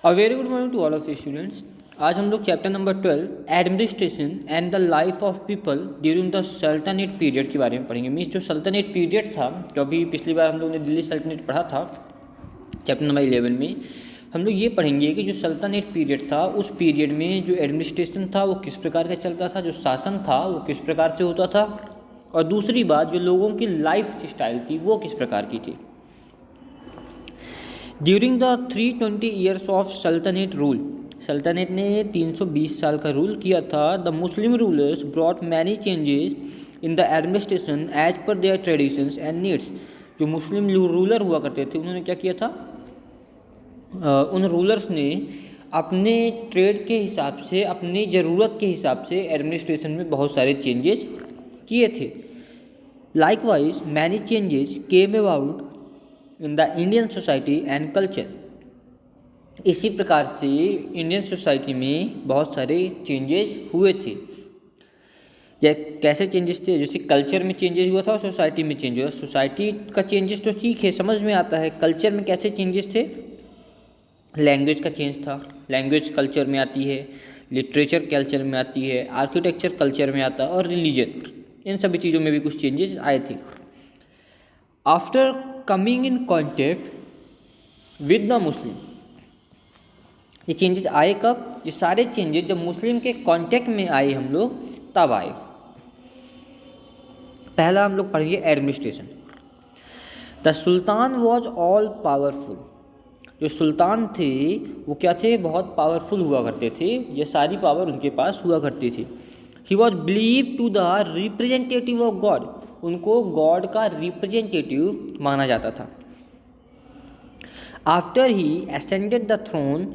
A very good morning to all of students. आज हम लोग chapter number 12 administration and the life of people during the सल्तनत period के बारे में पढ़ेंगे। मीन्स जो सल्तनत पीरियड था, जो अभी पिछली बार हम लोग ने दिल्ली सल्तनत पढ़ा था चैप्टर नंबर 11 में, हम लोग ये पढ़ेंगे कि जो सल्तनत पीरियड था उस पीरियड में जो एडमिनिस्ट्रेशन था वो किस प्रकार का चलता था, जो शासन था वो किस प्रकार से होता था, और दूसरी बात जो लोगों की लाइफ स्टाइल थी वो किस प्रकार की थी। ड्यूरिंग द 320 ईयर्स ऑफ सल्तनत रूल, सल्तनत ने 320 साल का रूल किया था। The Muslim rulers brought many changes in the administration as per their traditions and needs. जो मुस्लिम रूलर हुआ करते थे उन्होंने क्या किया था, उन रूलर्स ने अपने ट्रेड के हिसाब से, अपनी ज़रूरत के हिसाब से एडमिनिस्ट्रेशन में बहुत सारे चेंजेस किए थे। Likewise many changes came about in the Indian society and culture. इसी प्रकार से इंडियन सोसाइटी में बहुत सारे चेंजेस हुए थे। कैसे चेंजेस थे, जैसे कल्चर में चेंजेस हुआ था और सोसाइटी में चेंज हुआ। सोसाइटी का चेंजेस तो ठीक है, समझ में आता है। कल्चर में कैसे चेंजेस थे, लैंग्वेज का चेंज था, लैंग्वेज कल्चर में आती है, लिटरेचर कल्चर में आती है, आर्किटेक्चर कल्चर में आता है, और रिलीजन, इन सभी चीज़ों में भी कुछ चेंजेस आए थे। After coming in contact with the Muslim, ये चेंजेस आए कब, ये सारे चेंजेस जब मुस्लिम के कांटेक्ट में आए हम लोग तब आए। पहला हम लोग पढ़ेंगे administration. The sultan was all powerful. जो सुल्तान थे वो क्या थे, बहुत पावरफुल हुआ करते थे, ये सारी पावर उनके पास हुआ करती थी। He was believe to the representative of God, उनको गॉड का रिप्रेजेंटेटिव माना जाता था। After he ascended the throne,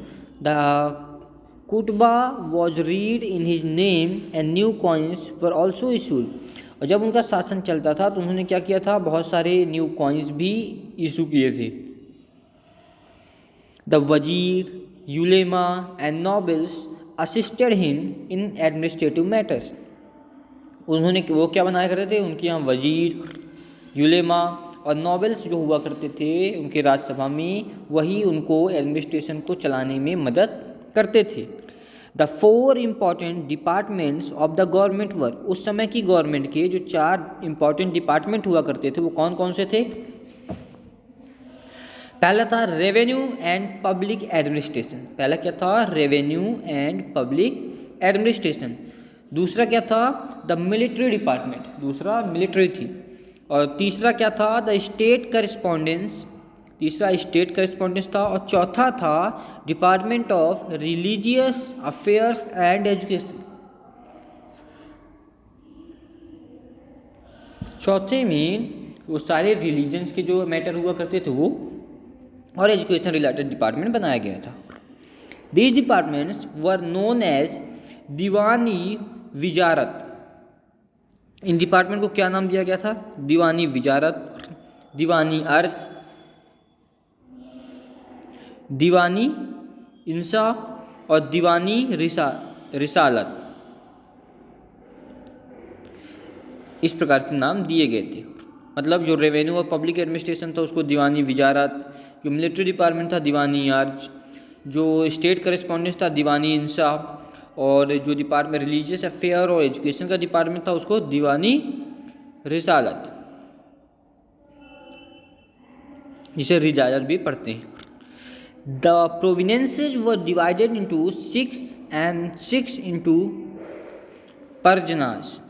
the khutba was read in his name and new coins were also issued. और जब उनका शासन चलता था तो उन्होंने क्या किया था, बहुत सारे न्यू कॉइन्स भी इशू किए थे। The wazir, ulema and nobles assisted him in administrative matters. उन्होंने वो क्या बनाया करते थे, उनके यहाँ वजीर, यूलेमा और नॉबल्स जो हुआ करते थे उनके राज्यसभा में, वही उनको एडमिनिस्ट्रेशन को चलाने में मदद करते थे। The 4 important departments of the government were, उस समय की गवर्नमेंट के जो 4 इम्पॉर्टेंट डिपार्टमेंट हुआ करते थे वो कौन कौन से थे। पहला था रेवेन्यू एंड पब्लिक एडमिनिस्ट्रेशन। पहला क्या था, रेवेन्यू एंड पब्लिक एडमिनिस्ट्रेशन। दूसरा क्या था, द मिलिट्री डिपार्टमेंट, दूसरा मिलिट्री थी। और तीसरा क्या था, द स्टेट करस्पॉन्डेंस, तीसरा स्टेट करस्पॉन्डेंस था। और चौथा था department of religious affairs and education. चौथे में वो सारे रिलीजन्स के जो मैटर हुआ करते थे वो, और एजुकेशन रिलेटेड डिपार्टमेंट बनाया गया था। These departments were known as diwani wizarat. इन डिपार्टमेंट को क्या नाम दिया गया था, दीवानी विजारत, दीवानी अर्ज, दीवानी इंसा और दीवानी रिसालत, इस प्रकार से नाम दिए गए थे। मतलब जो रेवेन्यू और पब्लिक एडमिनिस्ट्रेशन था उसको दीवानी विजारत, जो मिलिट्री डिपार्टमेंट था दीवानी अर्ज, जो स्टेट करस्पॉन्डेंस था दीवानी इंसा, और जो डिपार्टमेंट रिलीजियस अफेयर और एजुकेशन का डिपार्टमेंट था उसको दीवानी रिसालत, जिसे रिजालत भी पढ़ते हैं। The provinces were divided into 6 and 6 into parganas.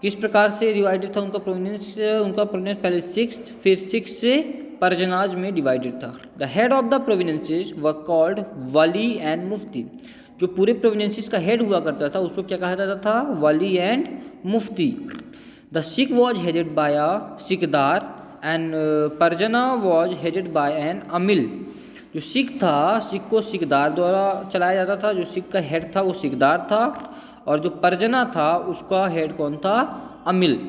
किस प्रकार से डिवाइडेड था उनका प्रोविनेंस, उनका प्रोविनेंस पहले 6 फिर 6 से परजनाज में डिवाइडेड था। The head of the provinces were called wali and mufti. जो पूरे प्रोविनेंसेस का हेड हुआ करता था उसको क्या कहा जाता था, wali and mufti. The shiq was headed by a sikdar and pargana was headed by an amil. जो सिख था, सिख को सिकदार द्वारा चलाया जाता था, जो सिख का हेड था वो सिकदार था, और जो परजना था उसका हेड कौन था, अमिल।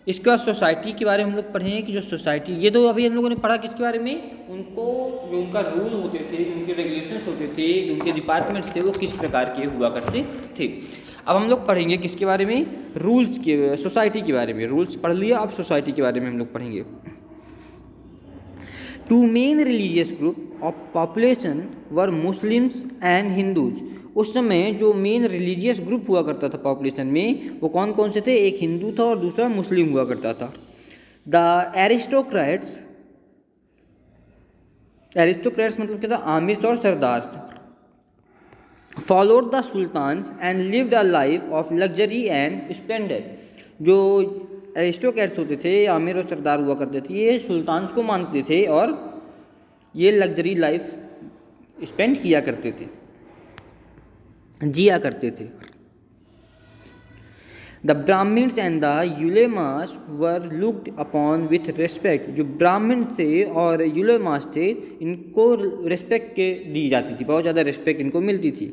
इसके बाद सोसाइटी के बारे में हम लोग पढ़ेंगे कि जो सोसाइटी, ये तो अभी हम लोगों ने पढ़ा किसके बारे में, उनको जो उनका रूल होते थे, जो उनके रेगुलेशंस होते थे, जो उनके डिपार्टमेंट्स थे वो किस प्रकार के हुआ करते थे। अब हम लोग पढ़ेंगे किसके बारे में, रूल्स के, सोसाइटी के बारे में। रूल्स पढ़ लिया, अब सोसाइटी के बारे में हम लोग पढ़ेंगे। Two main religious group of population were Muslims and Hindus. उस समय जो मेन रिलीजियस ग्रुप हुआ करता था पॉपुलेशन में वो कौन कौन से थे? एक हिंदू था और दूसरा मुस्लिम हुआ करता था. द एरिस्टोक्रेट्स मतलब क्या था? आमिर और sardar. Followed the sultans and lived a life of luxury and splendour. जो एरिस्टोक्रेट्स होते थे, आमिर और सरदार हुआ करते थे, ये सुल्तान्स को मानते थे और ये लग्जरी लाइफ स्पेंड किया करते थे, जिया करते थे. The Brahmins and the ulemas were looked upon with respect. जो ब्राह्मण थे और यूलेमास थे, इनको रेस्पेक्ट के दी जाती थी, बहुत ज़्यादा रेस्पेक्ट इनको मिलती थी.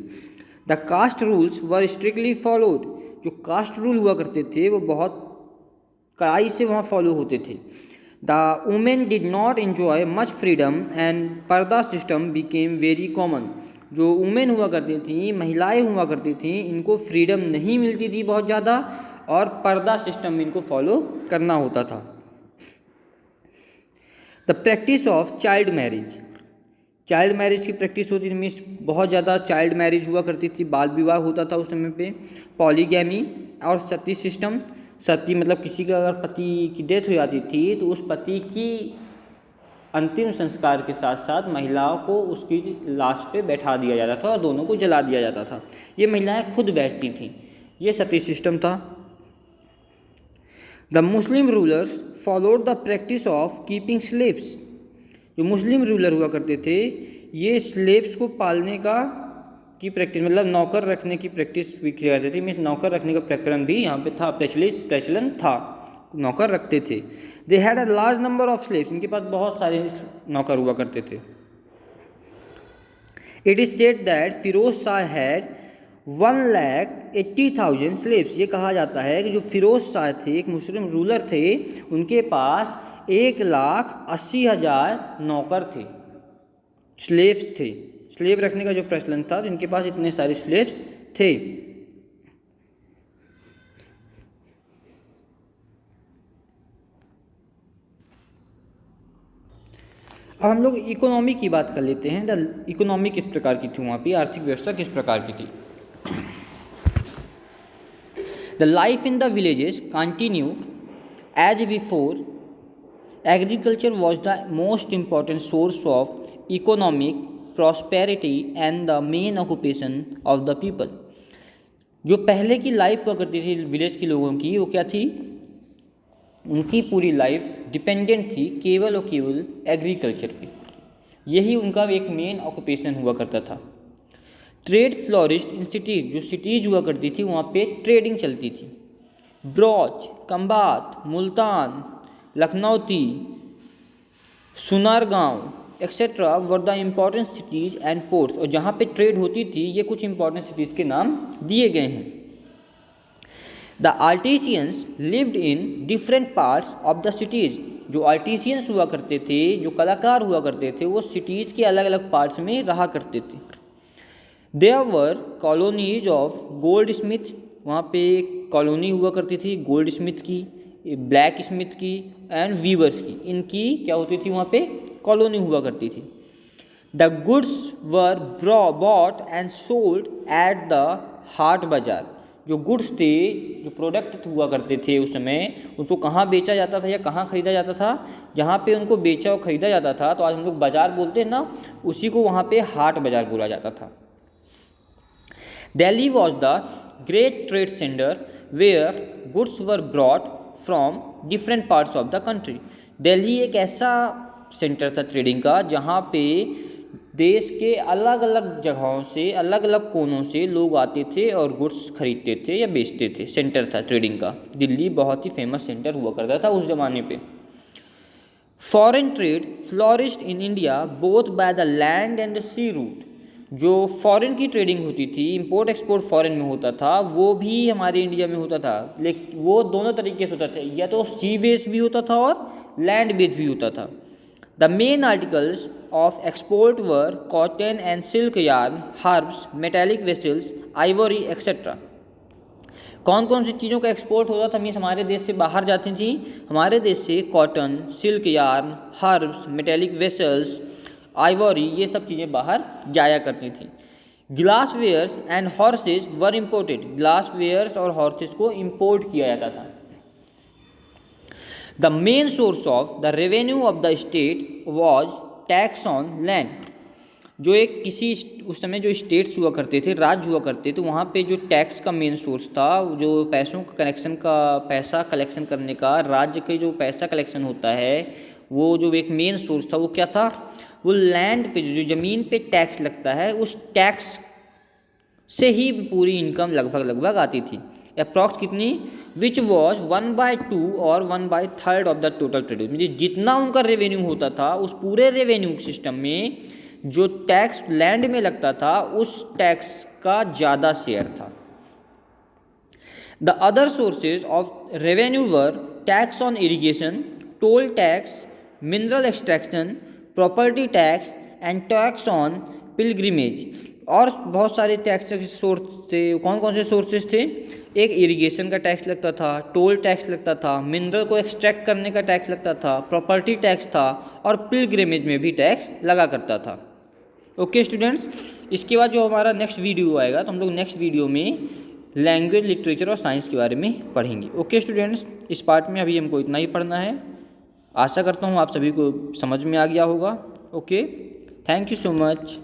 The caste rules were strictly followed. जो कास्ट रूल हुआ करते थे वो बहुत कड़ाई से वहाँ फॉलो होते थे. The women did not enjoy much freedom and पर्दा सिस्टम बिकेम वेरी कॉमन. जो वुमेन हुआ करती थी, महिलाएं हुआ करती थी, इनको फ्रीडम नहीं मिलती थी बहुत ज़्यादा और पर्दा सिस्टम में इनको फॉलो करना होता था. The practice of child marriage. Child marriage की प्रैक्टिस होती थी, मीन्स बहुत ज़्यादा चाइल्ड मैरिज हुआ करती थी, बाल विवाह होता था उस समय पे. पॉलीगैमी और सती सिस्टम. सती मतलब किसी का अगर पति की डेथ हो जाती थी तो उस पति की अंतिम संस्कार के साथ साथ महिलाओं को उसकी लाश पे बैठा दिया जाता था और दोनों को जला दिया जाता था. ये महिलाएं खुद बैठती थीं. ये सती सिस्टम था. The Muslim rulers followed the practice of keeping slaves. जो मुस्लिम रूलर हुआ करते थे, ये स्लेव्स को पालने का की प्रैक्टिस मतलब नौकर रखने की प्रैक्टिस भी किया करते थे. मीन्स नौकर रखने का प्रकरण भी यहाँ पे था, प्रचलन था, नौकर रखते थे. They had a large number of slaves. इनके पास बहुत सारे नौकर हुआ करते थे. It is said that Firoz Shah had 1,80,000 slaves. ये कहा जाता है कि जो फिरोज शाह थे, एक मुस्लिम रूलर थे, उनके पास 1,80,000 नौकर थे, स्लेव्स थे. स्लेव रखने का जो प्रचलन था, तो इनके पास इतने सारे स्लेव्स थे. अब हम लोग इकोनॉमी की बात कर लेते हैं. द इकोनॉमी किस प्रकार की थी वहाँ पे, आर्थिक व्यवस्था किस प्रकार की थी. The life in the villages continue as before. Agriculture was the most important source of economic prosperity and the main occupation of the people. जो पहले की लाइफ हुआ करती थी विलेज के लोगों की, वो क्या थी? उनकी पूरी लाइफ डिपेंडेंट थी केवल और केवल एग्रीकल्चर पे. यही उनका एक मेन ऑक्यूपेशन हुआ करता था. Trade flourished in cities. जो सिटीज हुआ करती थी वहाँ पे ट्रेडिंग चलती थी. Broach, Khambat, Multan, Lakhnauti, Sonargaon etcetera were the important cities and ports. और जहाँ पे ट्रेड होती थी, ये कुछ इंपॉर्टेंट सिटीज़ के नाम दिए गए हैं. The artisans lived in different parts of the cities. जो आर्टिसियंस हुआ करते थे, जो कलाकार हुआ करते थे, वो सिटीज़ के अलग अलग पार्ट्स में रहा करते थे. There were colonies of goldsmith. वहाँ पे कॉलोनी हुआ करती थी गोल्ड स्मिथ की, ब्लैक स्मिथ की एंड वीवर्स की. इनकी क्या होती थी? वहाँ पे कॉलोनी हुआ करती थी. The goods were bought and sold at the haat bazaar. जो गुड्स थे, जो प्रोडक्ट हुआ करते थे उस समय, उसको कहाँ बेचा जाता था या कहाँ ख़रीदा जाता था? जहाँ पे उनको बेचा और ख़रीदा जाता था, तो आज हम लोग बाज़ार बोलते हैं ना, उसी को वहाँ पे हाट बाज़ार बोला जाता था. Delhi was the great trade centre where goods were brought from different parts of the country. Delhi एक ऐसा सेंटर था ट्रेडिंग का, जहाँ पे देश के अलग अलग जगहों से, अलग अलग कोनों से लोग आते थे और गुड्स खरीदते थे या बेचते थे. सेंटर था ट्रेडिंग का. दिल्ली बहुत ही फेमस सेंटर हुआ करता था उस ज़माने पे. Foreign trade flourished in India both by the land and the sea route. जो फॉरेन की ट्रेडिंग होती थी, इंपोर्ट एक्सपोर्ट फॉरेन में होता था, वो भी हमारे इंडिया में होता था. लेकिन वो दोनों तरीके से होता था, या तो सी बेस भी होता था और लैंड बेस भी होता था. The main articles of export were cotton and silk yarn, herbs, metallic vessels, Ivory etcetera. कौन कौन सी चीज़ों का एक्सपोर्ट होता था, मीन्स हमारे देश से बाहर जाती थी? हमारे देश से cotton, silk yarn, herbs, metallic vessels, ivory, ये सब चीज़ें बाहर जाया करती थी। Glasswares and horses were imported, glasswares और हॉर्सेज को इम्पोर्ट किया जाता था। The main source of the revenue of the state was tax on land, जो एक किसी उस समय जो स्टेट्स हुआ करते थे, राज्य हुआ करते थे, वहाँ पे जो टैक्स का मेन सोर्स था, जो पैसों का कलेक्शन का, पैसा कलेक्शन करने का, राज्य के जो पैसा कलेक्शन होता है, वो जो एक मेन सोर्स था वो क्या था? वो लैंड पे, जो ज़मीन पे टैक्स लगता है, उस टैक्स से ही पूरी इनकम लगभग आती थी। अप्रॉक्स कितनी? विच वॉज 1/2 और 1/3 ऑफ द टोटल प्रोड्यूस, मतलब जितना उनका रेवेन्यू होता था, उस पूरे रेवेन्यू सिस्टम में जो टैक्स लैंड में लगता था, उस टैक्स का ज़्यादा शेयर था। The other sources of revenue were tax on irrigation, toll tax, mineral extraction, property tax and tax on pilgrimage. और बहुत सारे टैक्स के सोर्स थे। कौन कौन से सोर्सेज थे? एक इरिगेशन का टैक्स लगता था, टोल टैक्स लगता था, मिनरल को एक्सट्रैक्ट करने का टैक्स लगता था, प्रॉपर्टी टैक्स था, और पिलग्रिमेज में भी टैक्स लगा करता था। ओके स्टूडेंट्स, इसके बाद जो हमारा नेक्स्ट वीडियो आएगा, तो हम लोग नेक्स्ट वीडियो में लैंग्वेज, लिटरेचर और साइंस के बारे में पढ़ेंगे। ओके स्टूडेंट्स, इस पार्ट में अभी हमको इतना ही पढ़ना है। आशा करता हूँ आप सभी को समझ में आ गया होगा। Okay, thank you so much.